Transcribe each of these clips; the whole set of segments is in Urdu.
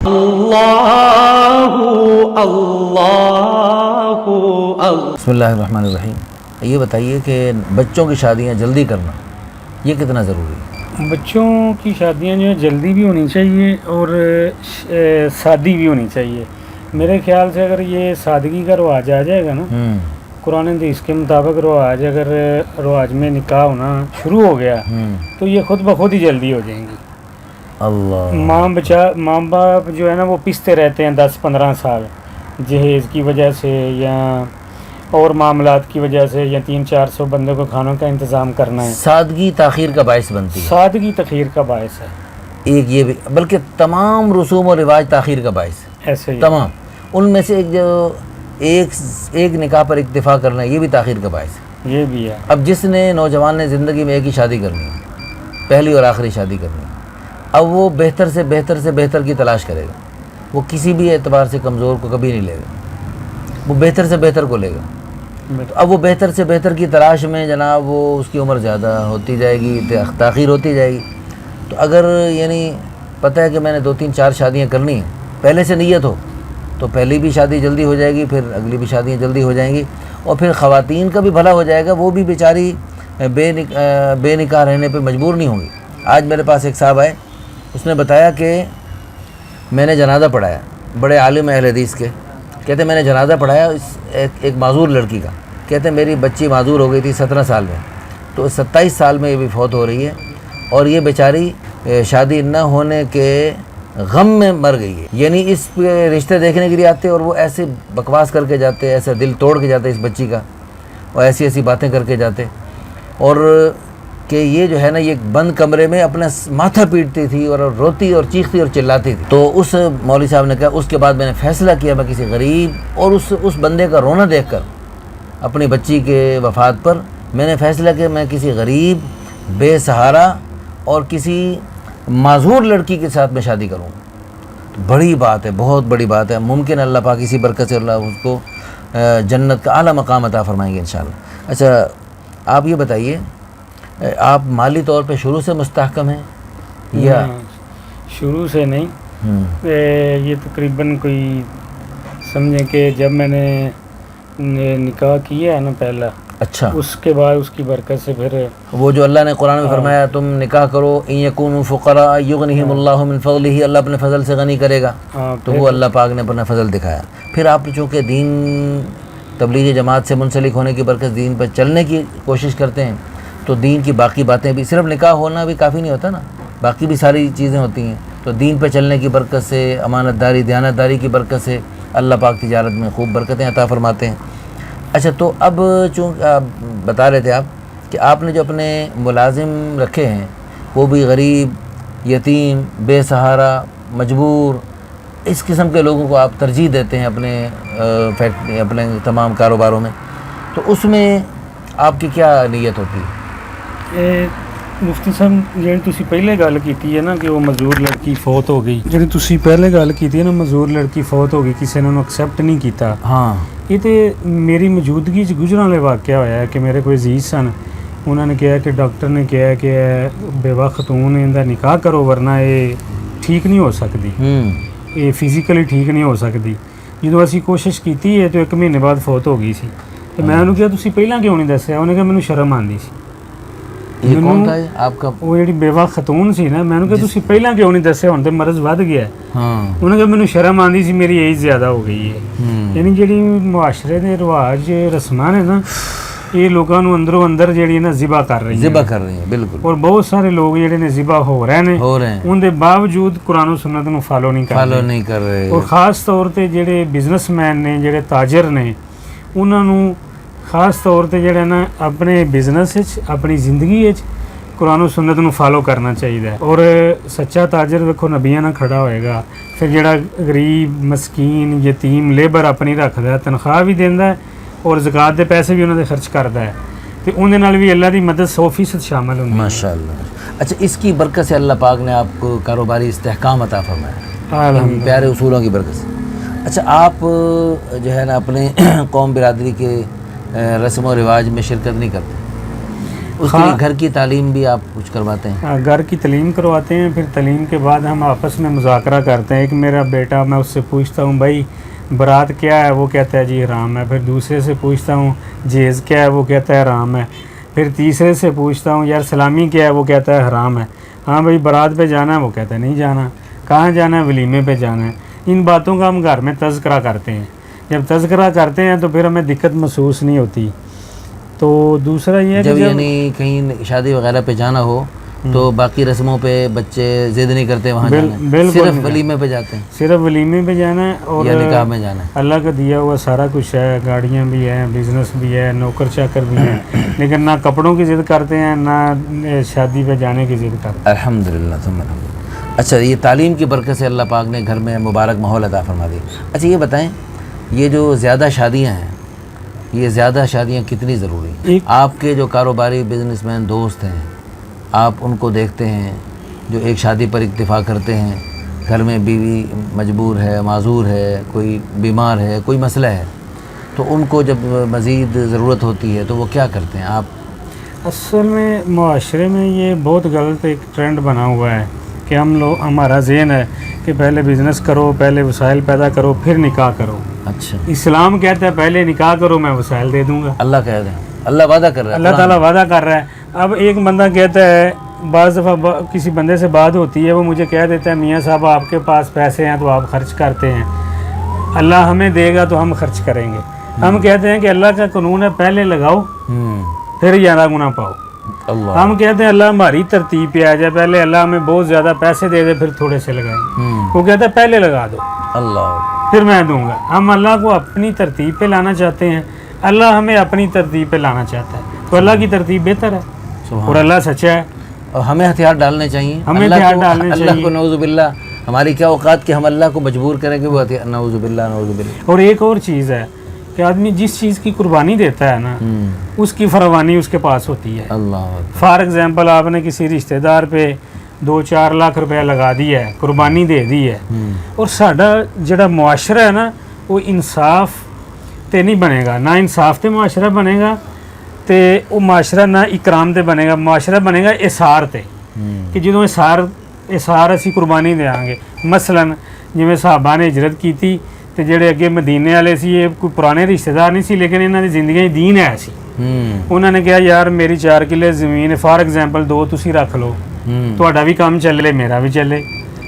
اللہ اللہ بسم اللہ الرحمن الرحیم. یہ بتائیے کہ بچوں کی شادیاں جلدی کرنا یہ کتنا ضروری ہے؟ بچوں کی شادیاں جو ہیں جلدی بھی ہونی چاہیے اور سادی بھی ہونی چاہیے. میرے خیال سے اگر یہ سادگی کا رواج آ جائے گا نا، قرآن حدیث کے مطابق رواج میں نکاح ہونا شروع ہو گیا تو یہ خود بخود ہی جلدی ہو جائیں گی. اللہ ماں باپ جو ہے نا وہ پستے رہتے ہیں 10-15 سال جہیز کی وجہ سے یا اور معاملات کی وجہ سے، یا 300-400 بندوں کو کھانوں کا انتظام کرنا ہے. سادگی تاخیر کا باعث بنتی ہے. سادگی تاخیر کا باعث ہے. ایک یہ بھی، بلکہ تمام رسوم و رواج تاخیر کا باعث ہے. ایسے ہی تمام ان میں سے ایک نکاح پر اکتفا کرنا یہ بھی تاخیر کا باعث ہے. یہ بھی ہے. اب جس نے نوجوان نے زندگی میں ایک ہی شادی کرنی ہے، پہلی اور آخری شادی کرنی ہے، اب وہ بہتر سے بہتر کی تلاش کرے گا. وہ کسی بھی اعتبار سے کمزور کو کبھی نہیں لے گا، وہ بہتر سے بہتر کو لے گا. تو اب وہ بہتر سے بہتر کی تلاش میں جناب وہ اس کی عمر زیادہ ہوتی جائے گی، تاخیر ہوتی جائے گی. تو اگر یعنی پتہ ہے کہ میں نے 2-3-4 شادیاں کرنی ہیں، پہلے سے نیت ہو تو پہلی بھی شادی جلدی ہو جائے گی، پھر اگلی بھی شادیاں جلدی ہو جائیں گی، اور پھر خواتین کا بھی بھلا ہو جائے گا. وہ بھی بیچاری بے نکاح رہنے پہ مجبور نہیں ہوں گی. آج میرے پاس ایک صاحب آئے، اس نے بتایا کہ میں نے جنازہ پڑھایا، بڑے عالم اہل حدیث کے. کہتے میں نے جنازہ پڑھایا ایک معذور لڑکی کا. کہتے میری بچی معذور ہو گئی تھی 17 سال میں، تو 27 سال میں یہ بھی فوت ہو رہی ہے، اور یہ بیچاری شادی نہ ہونے کے غم میں مر گئی ہے. یعنی اس پہ رشتے دیکھنے کے لیے آتے اور وہ ایسے بکواس کر کے جاتے، ایسے دل توڑ کے جاتے اس بچی کا، اور ایسی باتیں کر کے جاتے. اور کہ یہ جو ہے نا یہ بند کمرے میں اپنا ماتھا پیٹتی تھی اور روتی اور چیختی اور چلاتی تھی. تو اس مولوی صاحب نے کہا، اس کے بعد میں نے فیصلہ کیا میں کسی غریب، اور اس بندے کا رونا دیکھ کر اپنی بچی کے وفات پر میں نے فیصلہ کیا میں کسی غریب، بے سہارا اور کسی معذور لڑکی کے ساتھ میں شادی کروں. تو بڑی بات ہے، بہت بڑی بات ہے. ممکن اللہ پاک اسی برکت سے اللہ اس کو جنت کا اعلیٰ مقام عطا فرمائیں گے انشاءاللہ. اچھا آپ یہ بتائیے، آپ مالی طور پہ شروع سے مستحکم ہیں یا شروع سے نہیں؟ یہ تقریباً کوئی سمجھیں کہ جب میں نے نکاح کیا ہے نا پہلا، اچھا اس کے بعد اس کی برکت سے پھر وہ جو اللہ نے قرآن میں فرمایا تم نکاح کرو ان یکونوا فقراء یغنیہم اللہ من فضلہ، اللہ اپنے فضل سے غنی کرے گا. تو وہ اللہ پاک نے اپنا فضل دکھایا. پھر آپ چونکہ دین تبلیغ جماعت سے منسلک ہونے کی برکت دین پر چلنے کی کوشش کرتے ہیں، تو دین کی باقی باتیں بھی، صرف نکاح ہونا بھی کافی نہیں ہوتا نا، باقی بھی ساری چیزیں ہوتی ہیں. تو دین پہ چلنے کی برکت سے، امانت داری دیانت داری کی برکت سے اللہ پاک تجارت میں خوب برکتیں عطا فرماتے ہیں. اچھا تو اب چونکہ آپ بتا رہے تھے آپ کہ آپ نے جو اپنے ملازم رکھے ہیں وہ بھی غریب، یتیم، بے سہارا، مجبور، اس قسم کے لوگوں کو آپ ترجیح دیتے ہیں اپنے اپنے تمام کاروباروں میں. تو اس میں آپ کی کیا نیت ہوتی ہے؟ مفتی صاحب ਜਿਹੜੀ ਤੁਸੀਂ ਪਹਿਲੇ ਗੱਲ ਕੀਤੀ ਹੈ ਨਾ ਕਿ ਉਹ ਮਜ਼ਦੂਰ ਲੜਕੀ ਫੌਤ ਹੋ ਗਈ, ਜਿਹੜੀ ਤੁਸੀਂ ਪਹਿਲੇ ਗੱਲ ਕੀਤੀ ਹੈ ਨਾ ਮਜ਼ਦੂਰ ਲੜਕੀ ਫੌਤ ਹੋ ਗਈ, ਕਿਸੇ ਨੇ ਉਹਨੂੰ ਐਕਸੈਪਟ ਨਹੀਂ ਕੀਤਾ. ਹਾਂ, ਇਹ ਤੇ ਮੇਰੀ ਮੌਜੂਦਗੀ 'ਚ ਗੁਜਰਾਂ ਵਾਲੇ ਵਾਕਿਆ ਹੋਇਆ ਹੈ ਕਿ ਮੇਰੇ ਕੋਈ ਅਜ਼ੀਜ਼ ਸਨ, ਉਹਨਾਂ ਨੇ ਕਿਹਾ ਕਿ ਡਾਕਟਰ ਨੇ ਕਿਹਾ ਕਿ ਬੇਵਾ ਖਤੂਨ ਇਹਦਾ ਨਿਕਾਹ ਕਰੋ ਵਰਨਾ ਇਹ ਠੀਕ ਨਹੀਂ ਹੋ ਸਕਦੀ, ਇਹ ਫਿਜ਼ੀਕਲੀ ਠੀਕ ਨਹੀਂ ਹੋ ਸਕਦੀ. ਜਦੋਂ ਅਸੀਂ ਕੋਸ਼ਿਸ਼ ਕੀਤੀ ਹੈ ਤਾਂ 1 ਮਹੀਨੇ ਬਾਅਦ ਫੌਤ ਹੋ ਗਈ ਸੀ. ਤੇ ਮੈਂ ਉਹਨੂੰ ਕਿਹਾ ਤੁਸੀਂ ਪਹਿਲਾਂ ਕਿਉਂ ਨਹੀਂ ਦੱਸਿਆ? ਉਹਨੇ ਕਿਹਾ ਮੈਨੂੰ ਸ਼ਰਮ ਆਉਂਦੀ ਸੀ. ਇਹ ਕੌਣ ਥਾ ਆਪ ਕਾ? ਉਹ ਜਿਹੜੀ ਬੇਵਾ ਖਤੂਨ ਸੀ ਨਾ, ਮੈਨੂੰ ਕਿਹਾ ਤੁਸੀਂ ਪਹਿਲਾਂ ਕਿਉਂ ਨਹੀਂ ਦੱਸਿਆ, ਹੁਣ ਤੇ ਮਰਜ਼ ਵੱਧ ਗਿਆ. ਹਾਂ, ਉਹਨੇ ਕਿਹਾ ਮੈਨੂੰ ਸ਼ਰਮ ਆਉਂਦੀ ਸੀ, ਮੇਰੀ ਏਜ ਜ਼ਿਆਦਾ ਹੋ ਗਈ ਹੈ. ਯਾਨੀ ਜਿਹੜੀ ਮੁਆਸ਼ਰੇ ਦੇ ਰਿਵਾਜ ਰਸਮਾਂ ਨੇ ਨਾ, ਇਹ ਲੋਕਾਂ ਨੂੰ ਅੰਦਰੋਂ ਅੰਦਰ ਜਿਹੜੀ ਨਾ ਜ਼ਿਬਾ ਕਰ ਰਹੀ ਹੈ, ਬਿਲਕੁਲ. ਔਰ ਬਹੁਤ ਸਾਰੇ ਲੋਕ ਜਿਹੜੇ ਨੇ ਜ਼ਿਬਾ ਹੋ ਰਹੇ ਨੇ, ਉਹਦੇ ਬਾਵਜੂਦ ਕੁਰਾਨ ਸੁਨਨਤ ਨੂੰ ਫਾਲੋ ਨਹੀਂ ਕਰ ਰਹੇ. ਔਰ ਖਾਸ ਤੌਰ ਤੇ ਜਿਹੜੇ ਬਿਜ਼ਨਸਮੈਨ ਨੇ, ਜਿਹੜੇ ਤਾਜਰ ਨੇ, ਉਹਨਾਂ ਨੂੰ ਖਾਸ ਤੌਰ ਤੇ ਜਿਹੜਾ ਨਾ ਆਪਣੇ ਬਿਜ਼ਨਸ ਵਿੱਚ, ਆਪਣੀ ਜ਼ਿੰਦਗੀ ਵਿੱਚ ਕੁਰਾਨ ਸੁਨਨਤ ਨੂੰ ਫਾਲੋ ਕਰਨਾ ਚਾਹੀਦਾ. ਔਰ ਸੱਚਾ ਤਾਜਰ ਵੇਖੋ ਨਬੀਆਂ ਨਾਲ ਖੜਾ ਹੋਏਗਾ, ਫਿਰ ਜਿਹੜਾ ਗਰੀਬ, ਮਸਕੀਨ, ਯਤੀਮ, ਲੇਬਰ ਆਪਣੀ ਰੱਖਦਾ, ਤਨਖਾਹ ਵੀ ਦਿੰਦਾ اور زکوٰۃ کے پیسے بھی انہوں نے خرچ کرتا ہے، تو اندر نال بھی اللہ کی مدد 100% شامل ہوتی ہے. ماشاء اللہ. اچھا اس کی برکت سے اللہ پاک نے آپ کو کاروباری استحکام عطا فرمایا، پیارے اصولوں کی برکت سے. اچھا آپ جو ہے نا اپنے قوم برادری کے رسم و رواج میں شرکت نہیں کرتے؟ اس کے لیے گھر کی تعلیم بھی آپ کچھ کرواتے ہیں؟ گھر کی تعلیم کرواتے ہیں، پھر تعلیم کے بعد ہم آپس میں مذاکرہ کرتے ہیں. ایک میرا بیٹا، میں اس سے پوچھتا ہوں بھائی برات کیا ہے، وہ کہتا ہے جی حرام ہے. پھر دوسرے سے پوچھتا ہوں جہیز کیا ہے، وہ کہتا ہے حرام ہے. پھر تیسرے سے پوچھتا ہوں یار سلامی کیا ہے، وہ کہتا ہے حرام ہے. ہاں بھائی برات پہ جانا ہے، وہ کہتا ہے نہیں جانا. کہاں جانا ہے؟ ولیمے پہ جانا ہے. ان باتوں کا ہم گھر میں تذکرہ کرتے ہیں. جب تذکرہ کرتے ہیں تو پھر ہمیں دقت محسوس نہیں ہوتی. تو دوسرا یہ ہے کہ جب یعنی کہیں شادی وغیرہ پہ جانا ہو تو باقی رسموں پہ بچے ضد نہیں کرتے وہاں جانا، صرف ولیمے پہ جاتے ہیں؟ صرف ولیمے پہ جانا ہے اور نکاح میں جانا ہے. اللہ کا دیا ہوا سارا کچھ ہے، گاڑیاں بھی ہیں، بزنس بھی ہے، نوکر چاکر بھی ہیں، لیکن نہ کپڑوں کی ضد کرتے ہیں نہ شادی پہ جانے کی ضد کرتے ہیں. الحمدللہ ثم الحمدللہ. اچھا یہ تعلیم کی برکت سے اللہ پاک نے گھر میں مبارک ماحول عطا فرما دی. اچھا یہ بتائیں یہ جو زیادہ شادیاں ہیں، یہ زیادہ شادیاں کتنی ضروری ہیں؟ آپ کے جو کاروباری بزنس مین دوست ہیں آپ ان کو دیکھتے ہیں جو ایک شادی پر اکتفا کرتے ہیں، گھر میں بیوی مجبور ہے، معذور ہے، کوئی بیمار ہے، کوئی مسئلہ ہے، تو ان کو جب مزید ضرورت ہوتی ہے تو وہ کیا کرتے ہیں؟ آپ اصل میں معاشرے میں یہ بہت غلط ایک ٹرینڈ بنا ہوا ہے کہ ہمارا ذہن ہے کہ پہلے بزنس کرو، پہلے وسائل پیدا کرو، پھر نکاح کرو. اچھا اسلام کہتا ہے پہلے نکاح کرو، میں وسائل دے دوں گا. اللہ کہہ رہے ہیں، اللہ وعدہ کر رہا ہے، اللہ تعالیٰ وعدہ کر رہا ہے. اب ایک بندہ کہتا ہے، بعض دفعہ کسی بندے سے بات ہوتی ہے، وہ مجھے کہہ دیتا ہے میاں صاحب آپ کے پاس پیسے ہیں تو آپ خرچ کرتے ہیں، اللہ ہمیں دے گا تو ہم خرچ کریں گے. ہم کہتے ہیں کہ اللہ کا قانون ہے پہلے لگاؤ پھر 11 گنا پاؤ. ہم کہتے ہیں اللہ ہماری ترتیب پہ آ جائے، پہلے اللہ ہمیں بہت زیادہ پیسے دے دے پھر تھوڑے سے لگائیں. وہ کہتا ہے پہلے لگا دو اللہ پھر میں دوں گا. ہم اللہ کو اپنی ترتیب پہ لانا چاہتے ہیں، اللہ ہمیں اپنی ترتیب پہ لانا چاہتا ہے. تو اللہ کی ترتیب بہتر ہے اور اللہ سچا ہے. اور ہمیں ہتھیار ڈالنے چاہیے، ہمیں ہتھیار ڈالنے چاہیے. اللہ کو نعوذ باللہ ہماری کیا اوقات کہ ہم اللہ کو مجبور کریں کہ وہ ہتھیار، نعوذ باللہ نعوذ باللہ. اور ایک اور چیز ہے کہ آدمی جس چیز کی قربانی دیتا ہے نا اس کی فراوانی اس کے پاس ہوتی ہے. اللہ فار ایگزامپل آپ نے کسی رشتہ دار پہ 2-4 لاکھ روپے لگا دیا ہے، قربانی دے دی ہے، اور ساڈا جڑا معاشرہ ہے نا وہ انصاف تے نہیں بنے گا، نہ انصاف تے معاشرہ بنے گا تے وہ معاشرہ نہ اکرام تے بنے گا. معاشرہ بنے گا اثار تے کہ جدوں اثار اسی قربانی دیاں گے. مثلا جویں صحابہ نے ہجرت کیتی تے جڑے اگے مدینے والے سی یہ کوئی پرانے رشتہ دار نہیں سی لیکن انہاں دی زندگی دین ہے سی. انہوں نے کہا یار میری 4 کلے زمین ہے، فار ایگزامپل 2 تسی رکھ لو، تہاڈا بھی کام چلے میرا بھی چلے.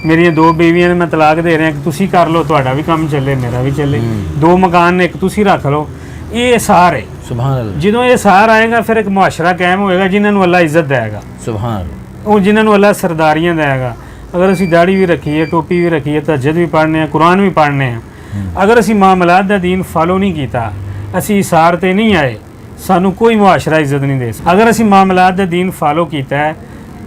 میری 2 بیویاں نے میں طلاق دے رہا کہ تسی کر لو، تہاڈا بھی کام چلے میرا بھی چلے. 2 مکان نے ایک تسی رکھ لو. یہ اثار ہے. سبحان اللہ. جدوں یہ اثار آئے گا پھر ایک معاشرہ قائم ہوئے گا جنہاں نوں اللہ عزت دے گا. سبحان اللہ. وہ جنہاں نوں اللہ سرداریاں دے گا. اگر اسی داڑھی بھی رکھی ہے، ٹوپی بھی رکھی ہے، تہجد بھی پڑھنے ہیں، قرآن بھی پڑھنے ہیں، اگر اسی معاملات دا دین فالو نہیں کیتا، اسی اثار تے نہیں آئے، سانو کوئی معاشرہ عزت نہیں دے سکتا. اگر اسی معاملات دا دین فالو کیتا ہے،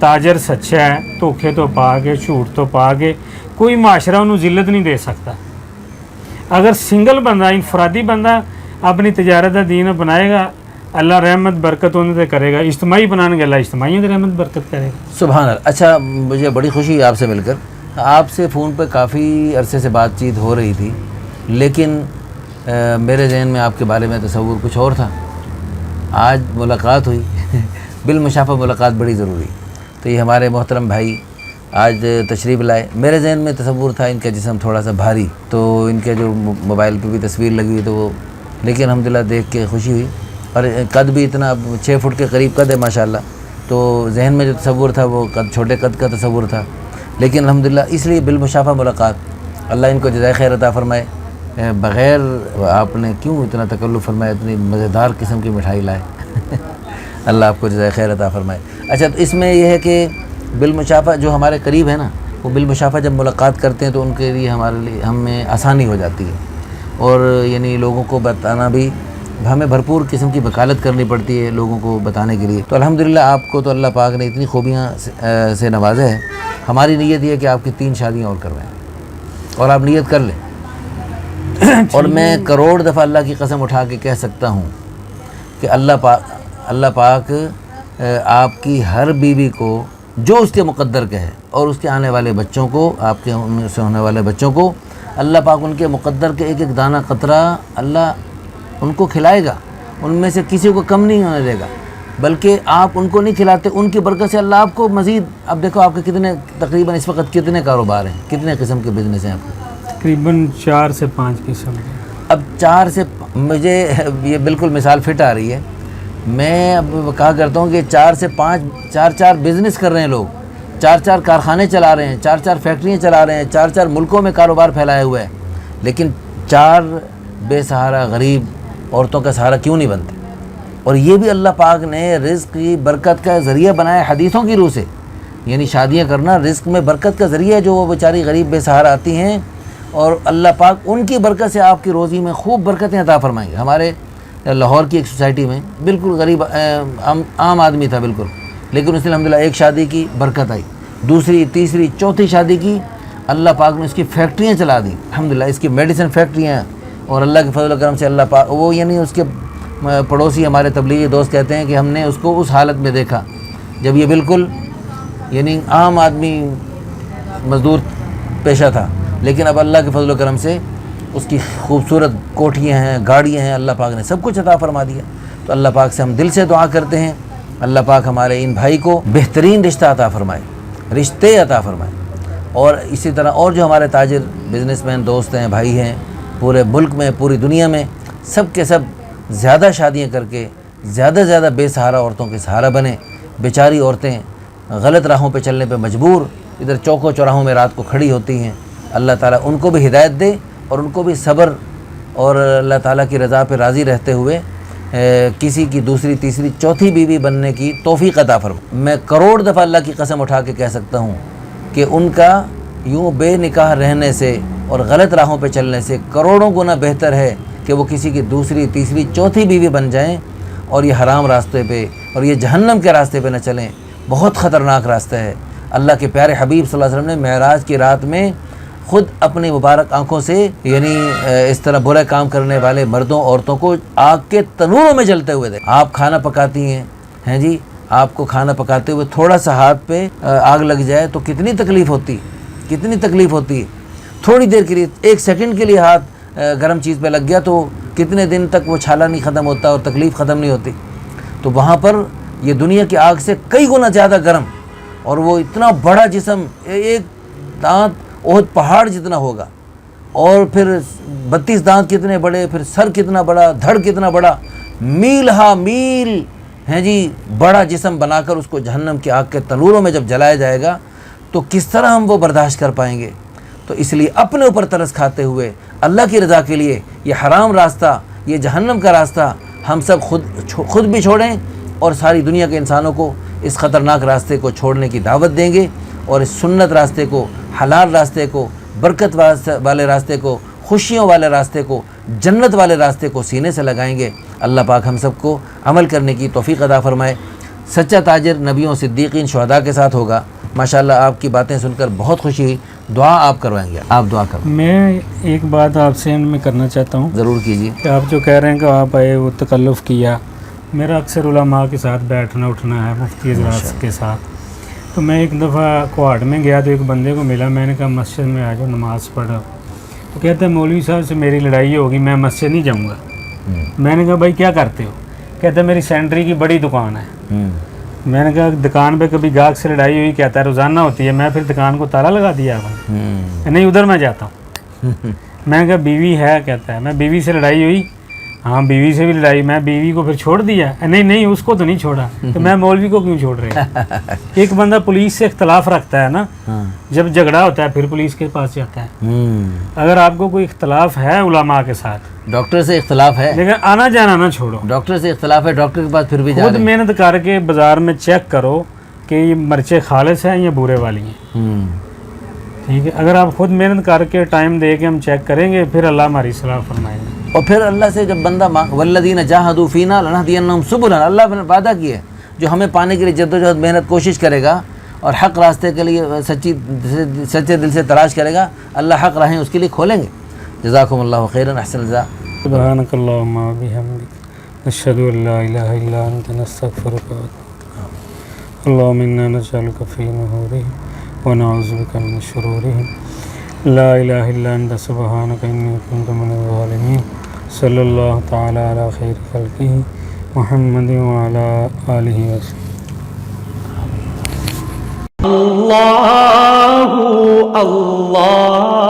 تاجر سچا ہے، دھوکے تو پا کے، جھوٹ تو پا کے، کوئی معاشرہ انہوں ذلت نہیں دے سکتا. اگر سنگل بندہ، انفرادی بندہ اپنی تجارت دا دین بنائے گا، اللہ رحمت برکت انہوں تے کرے گا. اجتماعی بنانے گا، اللہ اجتماعی تے رحمت برکت کرے گا. سبحان اللہ. اچھا مجھے بڑی خوشی ہے آپ سے مل کر. آپ سے فون پہ کافی عرصے سے بات چیت ہو رہی تھی لیکن میرے ذہن میں آپ کے بارے میں تصور کچھ اور تھا. آج ملاقات ہوئی بالمشافہ ملاقات بڑی ضروری. تو یہ ہمارے محترم بھائی آج تشریف لائے. میرے ذہن میں تصور تھا ان کا جسم تھوڑا سا بھاری، تو ان کے جو موبائل پہ بھی تصویر لگی ہوئی تو وہ، لیکن الحمدللہ دیکھ کے خوشی ہوئی. اور قد بھی اتنا 6 فٹ کے قریب قد ہے ماشاءاللہ. تو ذہن میں جو تصور تھا وہ چھوٹے قد کا تصور تھا، لیکن الحمدللہ اس لیے بالمشافہ ملاقات. اللہ ان کو جزائے خیر عطا فرمائے. بغیر آپ نے کیوں اتنا تکلف فرمایا، اتنی مزیدار قسم کی مٹھائی لائے اللہ آپ کو جزائے خیر عطا فرمائے. اچھا تو اس میں یہ ہے کہ بالمشافہ جو ہمارے قریب ہے نا، وہ بالمشافہ جب ملاقات کرتے ہیں تو ان کے لیے ہمارے لیے ہمیں آسانی ہو جاتی ہے. اور یعنی لوگوں کو بتانا بھی ہمیں بھرپور قسم کی وکالت کرنی پڑتی ہے لوگوں کو بتانے کے لیے. تو الحمدللہ آپ کو تو اللہ پاک نے اتنی خوبیاں سے نوازا ہے. ہماری نیت یہ ہے کہ آپ کی 3 شادیاں اور کروائیں، اور آپ نیت کر لیں. اور میں کروڑ دفعہ اللہ کی قسم اٹھا کے کہہ سکتا ہوں کہ اللہ پاک آپ کی ہر بیوی کو جو اس کے مقدر کا ہے، اور اس کے آنے والے بچوں کو، آپ کے ان سے ہونے والے بچوں کو، اللہ پاک ان کے مقدر کے ایک ایک دانہ قطرہ اللہ ان کو کھلائے گا. ان میں سے کسی کو کم نہیں ہونے دے گا. بلکہ آپ ان کو نہیں کھلاتے، ان کی برکت سے اللہ آپ کو مزید. اب دیکھو آپ کے کتنے تقریباً اس وقت کتنے کاروبار ہیں، کتنے قسم کے بزنس ہیں آپ کے؟ تقریباً 4 سے 5 قسم. اب 4 سے مجھے یہ بالکل مثال فٹ آ رہی ہے. میں اب کہا کرتا ہوں کہ 4 سے 5 4 بزنس کر رہے ہیں لوگ، 4 کارخانے چلا رہے ہیں، 4 فیکٹریاں چلا رہے ہیں، 4 ملکوں میں کاروبار پھیلائے ہوئے ہیں، لیکن 4 بے سہارا غریب عورتوں کا سہارا کیوں نہیں بنتے؟ اور یہ بھی اللہ پاک نے رزق کی برکت کا ذریعہ بنایا حدیثوں کی روح سے. یعنی شادیاں کرنا رزق میں برکت کا ذریعہ ہے، جو وہ بیچاری غریب بے سہارا آتی ہیں اور اللہ پاک ان کی برکت سے آپ کی روزی میں خوب برکتیں عطا فرمائیں گے. ہمارے لاہور کی ایک سوسائٹی میں بالکل غریب عام آدمی تھا بالکل، لیکن اس نے الحمدللہ ایک شادی کی برکت آئی، دوسری تیسری چوتھی شادی کی، اللہ پاک نے اس کی فیکٹریاں چلا دی الحمدللہ، اس کی میڈیسن فیکٹریاں. اور اللہ کے فضل و کرم سے اللہ پاک وہ یعنی اس کے پڑوسی ہمارے تبلیغی دوست کہتے ہیں کہ ہم نے اس کو اس حالت میں دیکھا جب یہ بالکل یعنی عام آدمی مزدور پیشہ تھا، لیکن اب اللہ کے فضل و کرم سے اس کی خوبصورت کوٹھیاں ہیں، گاڑیاں ہیں، اللہ پاک نے سب کچھ عطا فرما دیا. تو اللہ پاک سے ہم دل سے دعا کرتے ہیں اللہ پاک ہمارے ان بھائی کو بہترین رشتہ عطا فرمائے، رشتے عطا فرمائے. اور اسی طرح اور جو ہمارے تاجر بزنس مین دوست ہیں، بھائی ہیں، پورے ملک میں پوری دنیا میں سب کے سب زیادہ شادیاں کر کے زیادہ بے سہارا عورتوں کے سہارا بنے. بیچاری عورتیں غلط راہوں پہ چلنے پہ مجبور ادھر چوکوں چوراہوں میں رات کو کھڑی ہوتی ہیں. اللہ تعالیٰ ان کو بھی ہدایت دے اور ان کو بھی صبر اور اللہ تعالیٰ کی رضا پہ راضی رہتے ہوئے کسی کی دوسری تیسری چوتھی بیوی بننے کی توفیق عطا فرمائے. میں کروڑ دفعہ اللہ کی قسم اٹھا کے کہہ سکتا ہوں کہ ان کا یوں بے نکاح رہنے سے اور غلط راہوں پہ چلنے سے کروڑوں گنا بہتر ہے کہ وہ کسی کی دوسری تیسری چوتھی بیوی بن جائیں اور یہ حرام راستے پہ اور یہ جہنم کے راستے پہ نہ چلیں. بہت خطرناک راستہ ہے. اللہ کے پیارے حبیب صلی اللہ علیہ وسلم نے معراج کی رات میں خود اپنی مبارک آنکھوں سے یعنی اس طرح برے کام کرنے والے مردوں عورتوں کو آگ کے تنوروں میں جلتے ہوئے دیکھا. آپ کھانا پکاتی ہیں جی، آپ کو کھانا پکاتے ہوئے تھوڑا سا ہاتھ پہ آگ لگ جائے تو کتنی تکلیف ہوتی ہے. تھوڑی دیر کے لیے 1 سیکنڈ کے لیے ہاتھ گرم چیز پہ لگ گیا تو کتنے دن تک وہ چھالا نہیں ختم ہوتا اور تکلیف ختم نہیں ہوتی. تو وہاں پر یہ دنیا کی آگ سے کئی گنا زیادہ گرم، اور وہ اتنا بڑا جسم، ایک دانت احد پہاڑ جتنا ہوگا، اور پھر 32 دانت کتنے بڑے، پھر سر کتنا بڑا، دھڑ کتنا بڑا، میل ہا میل ہیں جی بڑا جسم بنا کر اس کو جہنم کی آگ کے تنوروں میں جب جلایا جائے گا تو کس طرح ہم وہ برداشت کر پائیں گے. تو اس لیے اپنے اوپر ترس کھاتے ہوئے اللہ کی رضا کے لیے یہ حرام راستہ، یہ جہنم کا راستہ ہم سب خود بھی چھوڑیں اور ساری دنیا کے انسانوں کو اس خطرناک راستے کو چھوڑنے کی دعوت دیں گے، اور اس سنت راستے کو، حلال راستے کو، برکت والے راستے کو، خوشیوں والے راستے کو، جنت والے راستے کو سینے سے لگائیں گے. اللہ پاک ہم سب کو عمل کرنے کی توفیق عطا فرمائے. سچا تاجر نبیوں، صدیقین، شہداء کے ساتھ ہوگا. ماشاءاللہ آپ کی باتیں سن کر بہت خوشی ہوئی. دعا آپ کروائیں گے، آپ دعا کریں. میں ایک بات آپ سے میں کرنا چاہتا ہوں. ضرور کیجیے. کہ آپ جو کہہ رہے ہیں کہ آپ آئے وہ تکلف کیا، میرا اکثر علماء کے ساتھ بیٹھنا اٹھنا ہے، مفتی حضرات کے ساتھ. تو میں ایک دفعہ کوہاٹ میں گیا تو ایک بندے کو ملا، میں نے کہا مسجد میں آ جاؤ نماز پڑھو. تو کہتا ہے مولوی صاحب سے میری لڑائی ہوگی، میں مسجد نہیں جاؤں گا. میں نے کہا بھائی کیا کرتے ہو؟ کہتا ہے میری سینٹری کی بڑی دکان ہے. میں نے کہا دکان پہ کبھی گاہک سے لڑائی ہوئی؟ کہتا ہے روزانہ ہوتی ہے. میں پھر دکان کو تالا لگا دیا آپ نے؟ نہیں ادھر میں جاتا ہوں. میں نے کہا بیوی ہے؟ کہتا ہے میں بیوی سے لڑائی ہوئی. ہاں بیوی سے بھی لڑائی، میں بیوی کو پھر چھوڑ دیا؟ نہیں اس کو تو نہیں چھوڑا. تو میں مولوی کو کیوں چھوڑ رہے؟ ایک بندہ پولیس سے اختلاف رکھتا ہے نا، جب جھگڑا ہوتا ہے پھر پولیس کے پاس جاتا ہے. اگر آپ کو کوئی اختلاف ہے علماء کے ساتھ، ڈاکٹر سے اختلاف ہے، لیکن آنا جانا نہ چھوڑو. ڈاکٹر سے اختلاف ہے، ڈاکٹر کے پاس پھر بھی خود محنت کر کے بازار میں چیک کرو کہ یہ مرچیں خالص ہیں یا بورے والی ہیں. ٹھیک ہے، اگر آپ خود محنت کر کے ٹائم دے کے ہم چیک کریں گے پھر اللہ ہماری اصلاح فرمائے گا. اور پھر اللہ سے جب بندہ والذین جاہدوا فینا لنہدینہم سبلنا، اللہ نے وعدہ کیا ہے جو ہمیں پانے کے لیے جدوجہد محنت کوشش کرے گا اور حق راستے کے لیے سچے دل سے تلاش کرے گا، اللہ حق راہیں اس کے لیے کھولیں گے. جزاکم اللہ خیرا، احسن الجزاء. سبحانک اللہم و بحمدک، نشہد ان لا الہ الا انت، نستغفرک و نتوب الیک. اللہم انا نجعلک فی نحورہم ونعوذ بک من شرورہم. لا الہ الا انت سبحانک انی کنت من الظالمین. صلی اللہ تعالی علی خیر خلقہ محمد وعلی آلہ وسلم. اللہ اللہ